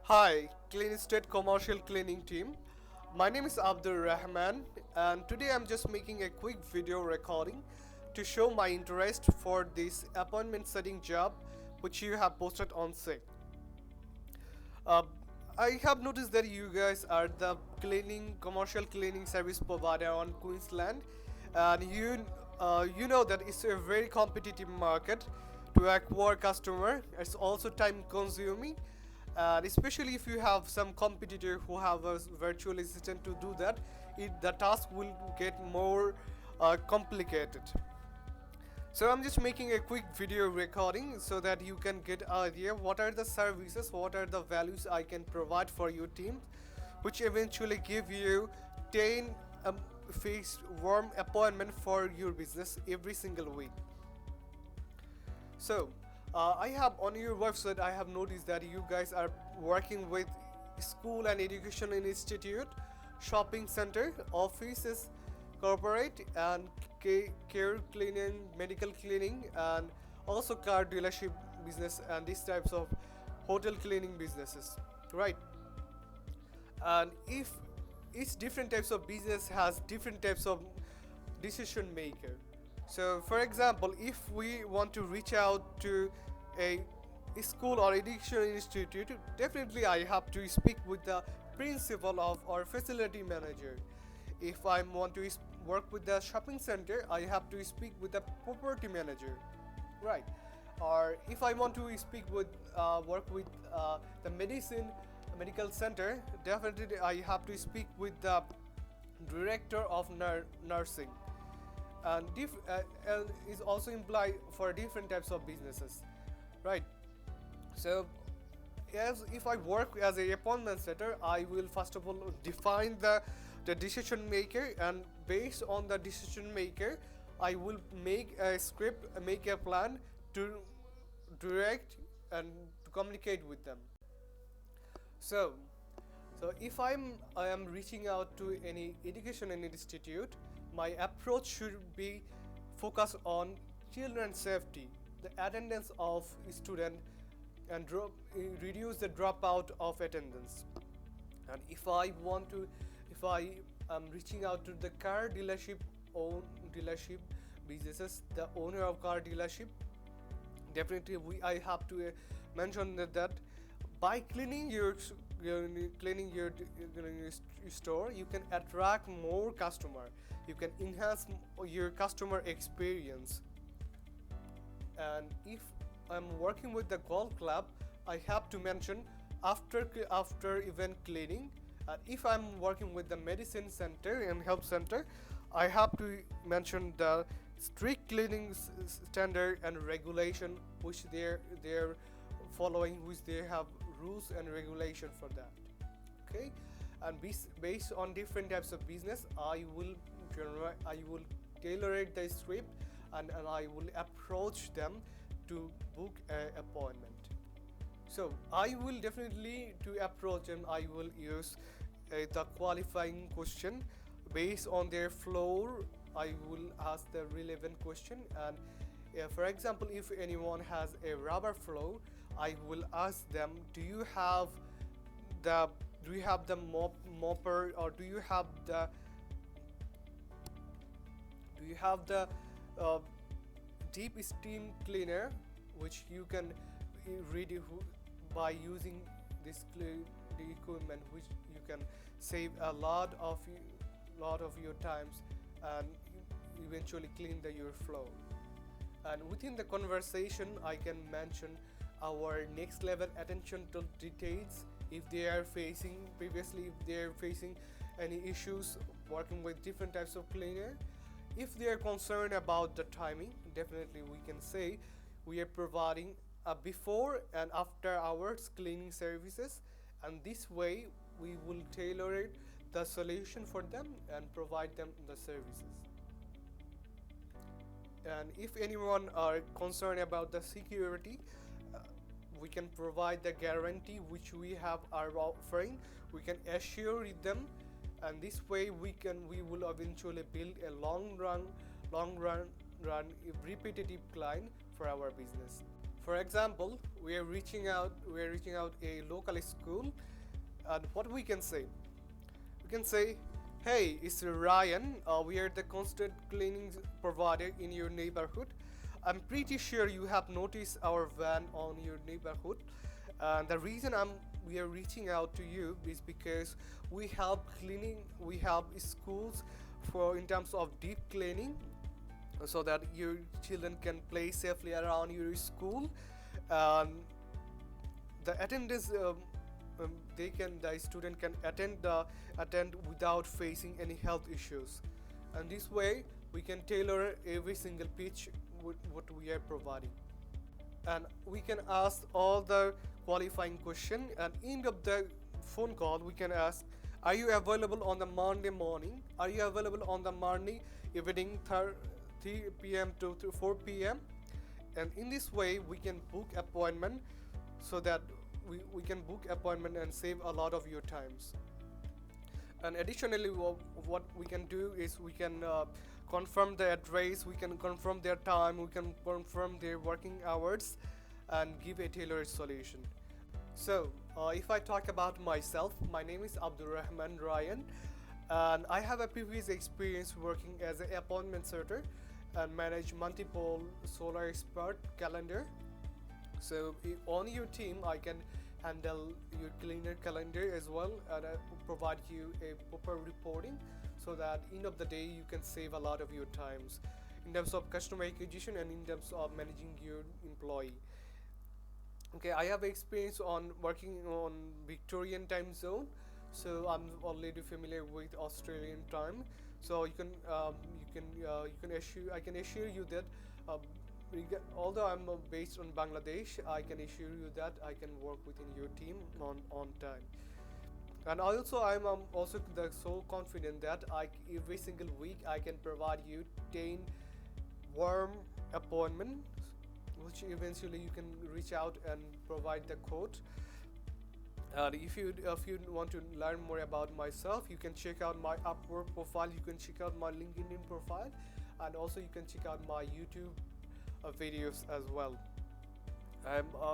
Hi, Cleanstate commercial cleaning team. My name is Abdul Rahman, and today I'm just making a quick video recording to show my interest for this appointment setting job which you have posted on SIG. Uh, I have noticed that you guys are the commercial cleaning service provider on Queensland, and you know that it's a very competitive market to acquire customer. It's also time consuming, and especially if you have some competitor who have a virtual assistant to do that, the task will get more complicated. So I'm just making a quick video recording so that you can get an idea what are the services, what are the values I can provide for your team, which eventually give you 10 face warm appointment for your business every single week. So I have on your website, I have noticed that you guys are working with school and education institute, shopping center, offices, corporate and care cleaning, medical cleaning, and also car dealership business and these types of hotel cleaning businesses, right? And if each different types of business has different types of decision maker. So for example, if we want to reach out to a school or education institute, definitely I have to speak with the principal of or facility manager. If I want to work with the shopping center, I have to speak with the property manager, right? Or if I want to speak with work with the medical center, definitely I have to speak with the director of nursing, and is also implied for different types of businesses, right? So as if I work as a appointment setter, I will first of all define the decision maker, and based on the decision maker, I will make a script, make a plan to direct and to communicate with them. So, so if I am reaching out to any education and institute, my approach should be focused on children safety, the attendance of student, and reduce the dropout of attendance. And if I am reaching out to the car dealership businesses, the owner of car dealership, definitely I have to mention that by cleaning your store, you can attract more customer, you can enhance your customer experience. And if I'm working with the golf club, I have to mention after event cleaning. And if I'm working with the medicine center and health center, I have to mention the strict cleaning standard and regulation which they're following, which they have rules and regulation for that. Okay, and based on different types of business, I will tailor it the script, and I will approach them to book an appointment. So I will definitely to approach them, I will use the qualifying question based on their floor. I will ask the relevant question, and for example, if anyone has a rubber floor, I will ask them, the do you have the mopper, or do you have the uh, deep steam cleaner, which you can read by using the equipment, which you can save a lot of your times and eventually clean your floor. And within the conversation, I can mention our next level attention to details if they are facing any issues working with different types of cleaner. If they are concerned about the timing, definitely we can say we are providing a before and after hours cleaning services, and this way we will tailor it the solution for them and provide them the services. And if anyone are concerned about the security, we can provide the guarantee which we are offering. We can assure them, and this way we will eventually build a long run repetitive client for our business. For example, we are reaching out a local school, and what we can say? We can say, hey, it's Ryan. We are the constant cleaning provider in your neighborhood. I'm pretty sure you have noticed our van on your neighborhood. And the reason we are reaching out to you is because we help schools for in terms of deep cleaning, so that your children can play safely around your school. Um, the attendance the student can attend without facing any health issues, and this way we can tailor every single pitch with what we are providing, and we can ask all the qualifying question. And end of the phone call we can ask, are you available on the Monday morning, are you available on the Monday evening 3 p.m. to 4 p.m. And in this way we can book appointment, so that we can book appointment and save a lot of your times. And additionally, what we can do is we can confirm the address, we can confirm their time, we can confirm their working hours, and give a tailored solution. So if I talk about myself, my name is Abdurrahman Ryan, and I have a previous experience working as an appointment setter and manage multiple solar expert calendar. So on your team I can handle your cleaner calendar as well, and I provide you a proper reporting, so that end of the day you can save a lot of your times in terms of customer acquisition and in terms of managing your employee. Okay, I have experience on working on Victorian time zone, so I'm already familiar with Australian time. So I can assure you that uh, although I'm based on Bangladesh, I can assure you that I can work within your team on time. And also I'm also so confident that every single week I can provide you 10 warm appointments, which eventually you can reach out and provide the code. And if you want to learn more about myself, you can check out my Upwork profile, you can check out my LinkedIn profile, and also you can check out my YouTube videos as well.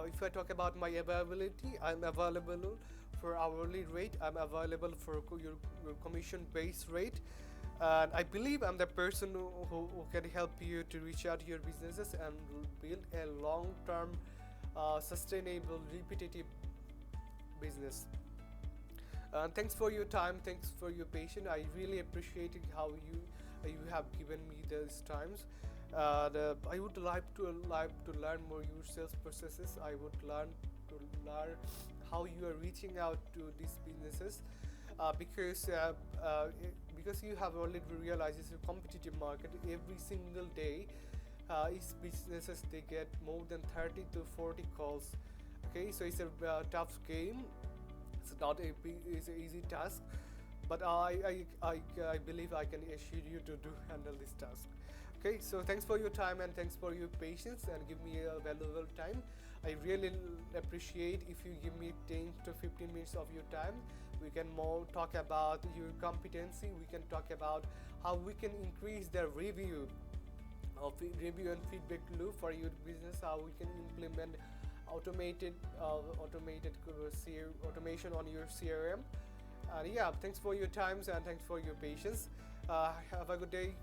If I talk about my availability, I'm available for hourly rate, I'm available for your commission based rate, and I believe I'm the person who can help you to reach out to your businesses and build a long term sustainable repetitive business. Thanks for your time, thanks for your patience. I really appreciate how you have given me these times. I would like to learn more your sales processes. I would learn how you are reaching out to these businesses, because you have already realized it's a competitive market. Every single day, each businesses they get more than 30 to 40 calls. Okay, so it's a tough game. It's not it's an easy task, but I believe I can assure you to handle this task. Okay, so thanks for your time and thanks for your patience and give me a valuable time. I really appreciate if you give me 10 to 15 minutes of your time. We can more talk about your competency. We can talk about how we can increase the review and feedback loop for your business. How we can implement automation on your CRM. And yeah, thanks for your times and thanks for your patience. Have a good day.